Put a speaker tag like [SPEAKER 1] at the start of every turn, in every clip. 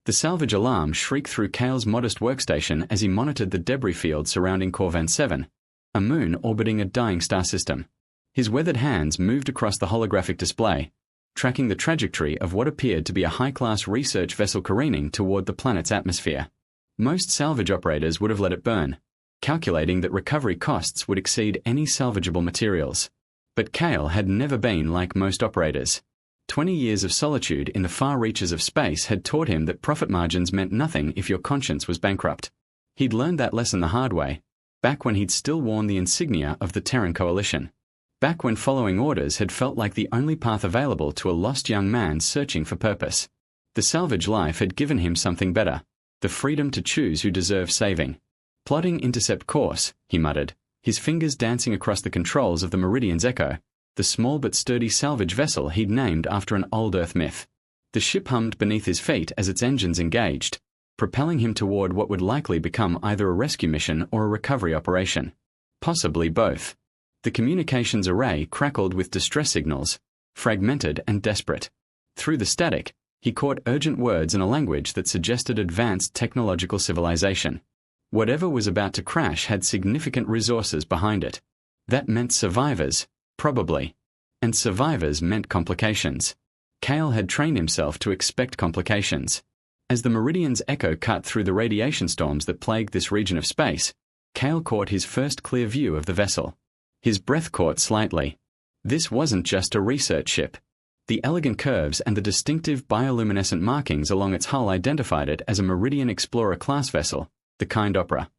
[SPEAKER 1] The salvage alarm shrieked through Kale's modest workstation as he monitored the debris field surrounding Corvan 7, a moon orbiting a dying star system. His weathered hands moved across the holographic display, tracking the trajectory of what appeared to be a high-class research vessel careening toward the planet's atmosphere. Most salvage operators would have let it burn, calculating that recovery costs would exceed any salvageable materials. But Kale had never been like most operators. 20 years of solitude in the far reaches of space had taught him that profit margins meant nothing if your conscience was bankrupt. He'd learned that lesson the hard way, back when he'd still worn the insignia of the Terran Coalition. Back when following orders had felt like the only path available to a lost young man searching for purpose. The salvage life had given him something better, the freedom to choose who deserved saving. Plotting intercept course, he muttered, his fingers dancing across the controls of the Meridian's Echo, the small but sturdy salvage vessel he'd named after an old Earth myth. The ship hummed beneath his feet as its engines engaged, propelling him toward what would likely become either a rescue mission or a recovery operation. Possibly both. The communications array crackled with distress signals, fragmented and desperate. Through the static, he caught urgent words in a language that suggested advanced technological civilization. Whatever was about to crash had significant resources behind it. That meant survivors, probably. And survivors meant complications. Kale had trained himself to expect complications. As the Meridian's echo cut through the radiation storms that plagued this region of space, Kale caught his first clear view of the vessel. His breath caught slightly. This wasn't just a research ship. The elegant curves and the distinctive bioluminescent markings along its hull identified it as a Meridian Explorer class vessel, the kind opera.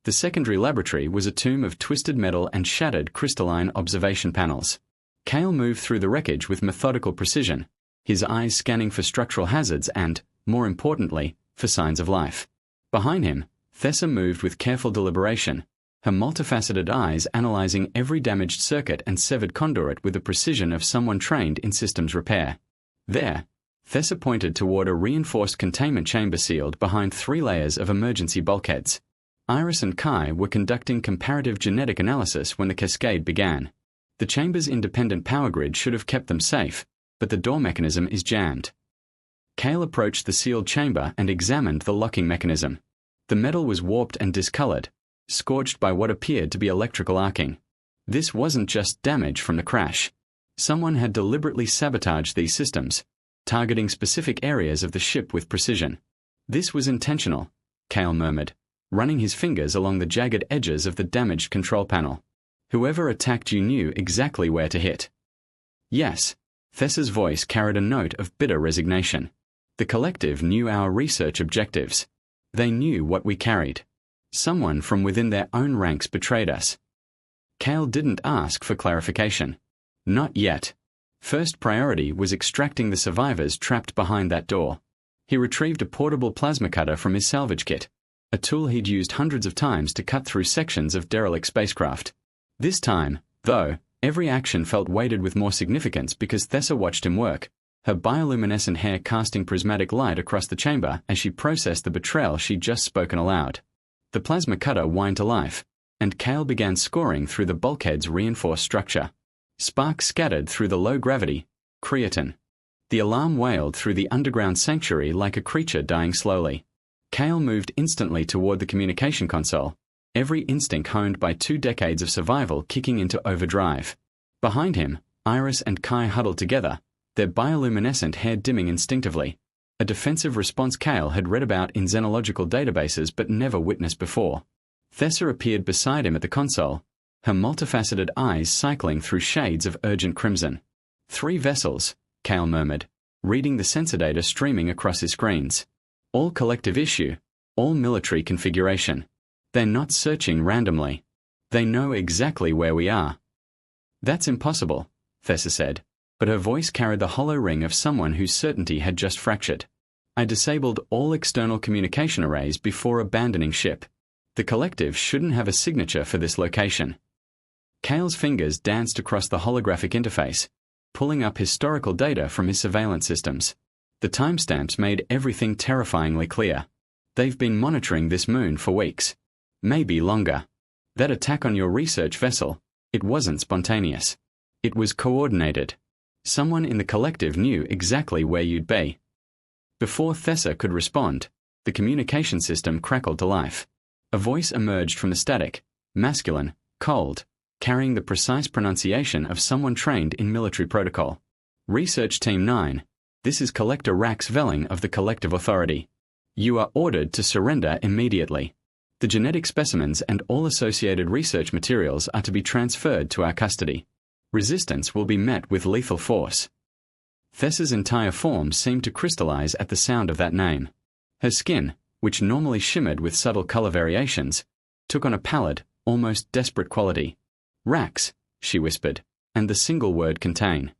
[SPEAKER 1] The secondary laboratory was a tomb of twisted metal and shattered crystalline observation panels. Kale moved through the wreckage with methodical precision, his eyes scanning for structural hazards and, more importantly, for signs of life. Behind him, Thessa moved with careful deliberation, her multifaceted eyes analyzing every damaged circuit and severed conduit with the precision of someone trained in systems repair. There, Thessa pointed toward a reinforced containment chamber sealed behind 3 layers of emergency bulkheads. Iris and Kai were conducting comparative genetic analysis when the cascade began. The chamber's independent power grid should have kept them safe, but the door mechanism is jammed. Kale approached the sealed chamber and examined the locking mechanism. The metal was warped and discolored, scorched by what appeared to be electrical arcing. This wasn't just damage from the crash. Someone had deliberately sabotaged these systems, targeting specific areas of the ship with precision. This was intentional, Kale murmured, running his fingers along the jagged edges of the damaged control panel. Whoever attacked you knew exactly where to hit. Yes, Thessa's voice carried a note of bitter resignation. The collective knew our research objectives. They knew what we carried. Someone from within their own ranks betrayed us. Kale didn't ask for clarification. Not yet. First priority was extracting the survivors trapped behind that door. He retrieved a portable plasma cutter from his salvage kit, a tool he'd used hundreds of times to cut through sections of derelict spacecraft. This time, though, every action felt weighted with more significance because Thessa watched him work, her bioluminescent hair casting prismatic light across the chamber as she processed the betrayal she'd just spoken aloud. The plasma cutter whined to life, and Kale began scoring through the bulkhead's reinforced structure. Sparks scattered through the low-gravity creatin. The alarm wailed through the underground sanctuary like a creature dying slowly. Kale moved instantly toward the communication console, every instinct honed by 2 decades of survival kicking into overdrive. Behind him, Iris and Kai huddled together, their bioluminescent hair dimming instinctively, a defensive response Kale had read about in xenological databases but never witnessed before. Thessa appeared beside him at the console, her multifaceted eyes cycling through shades of urgent crimson. 3 vessels, Kale murmured, reading the sensor data streaming across his screens. All collective issue, all military configuration. They're not searching randomly. They know exactly where we are. That's impossible, Thessa said, but her voice carried the hollow ring of someone whose certainty had just fractured. I disabled all external communication arrays before abandoning ship. The collective shouldn't have a signature for this location. Kale's fingers danced across the holographic interface, pulling up historical data from his surveillance systems. The timestamps made everything terrifyingly clear. They've been monitoring this moon for weeks. Maybe longer. That attack on your research vessel, it wasn't spontaneous. It was coordinated. Someone in the collective knew exactly where you'd be. Before Thessa could respond, the communication system crackled to life. A voice emerged from the static, masculine, cold, carrying the precise pronunciation of someone trained in military protocol. Research Team 9, this is Collector Rax Velling of the Collective Authority. You are ordered to surrender immediately. The genetic specimens and all associated research materials are to be transferred to our custody. Resistance will be met with lethal force. Thessa's entire form seemed to crystallize at the sound of that name. Her skin, which normally shimmered with subtle color variations, took on a pallid, almost desperate quality. Rax, she whispered, and the single word contain.